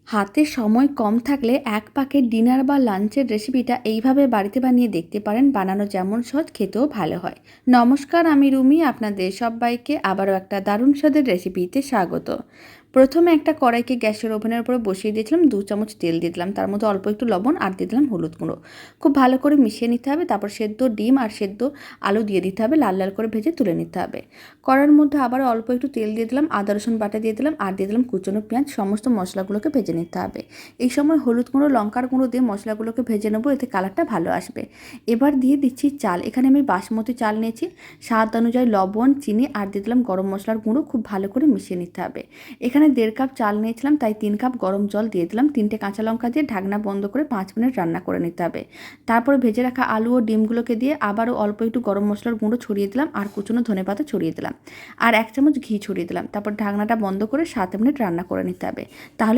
হাতে সময় কম থাকলে এক পাকের ডিনার বা লাঞ্চের রেসিপিটা এইভাবে বাড়িতে বানিয়ে দেখতে পারেন। বানানো যেমন সহজ, খেতেও ভালো হয়। নমস্কার, আমি রুমি। আপনাদের সবাইকে আবারও একটা দারুণ স্বাদের রেসিপিতে স্বাগত। প্রথমে একটা কড়াইকে গ্যাসের ওভেনের উপরে বসিয়ে দিয়েছিলাম। 2 চামচ তেল দিয়ে দিলাম, তার মধ্যে অল্প একটু লবণ আর দিয়ে দিলাম হলুদ গুঁড়ো। খুব ভালো করে মিশিয়ে নিতে হবে। তারপর সেদ্ধ ডিম আর সেদ্ধ আলু দিয়ে দিতে হবে, লাল লাল করে ভেজে তুলে নিতে হবে। কড়াইয়ের মধ্যে আবার অল্প একটু তেল দিয়ে দিলাম, আদা রসুন বাটা দিয়ে দিলাম আর দিয়ে দিলাম কুচনো পেঁয়াজ। সমস্ত মশলাগুলোকে ভেজে নিতে হবে। এই সময় হলুদ গুঁড়ো, লঙ্কার গুঁড়ো দিয়ে মশলাগুলোকে ভেজে নেবো, এতে কালারটা ভালো আসবে। এবার দিয়ে দিচ্ছি চাল। এখানে আমি বাসমতি চাল নিয়েছি। স্বাদ অনুযায়ী লবণ, চিনি আর দিয়ে দিলাম গরম মশলার গুঁড়ো। খুব ভালো করে মিশিয়ে নিতে হবে। এখানে 1.5 কাপ চাল নিয়েছিলাম, তাই 3 কাপ গরম জল দিয়ে দিলাম। 3টে কাঁচা লঙ্কা দিয়ে ঢাকনা বন্ধ করে 5 মিনিট রান্না করে নিতে হবে। তারপরে ভেজে রাখা আলু ও ডিমগুলোকে দিয়ে আবারও অল্প একটু গরম মশলার গুঁড়ো ছড়িয়ে দিলাম আর কুচনো ধনেপাতা ছড়িয়ে দিলাম আর 1 চামচ ঘি ছড়িয়ে দিলাম। তারপর ঢাকনাটা বন্ধ করে 7 মিনিট রান্না করে নিতে হবে। তাহলে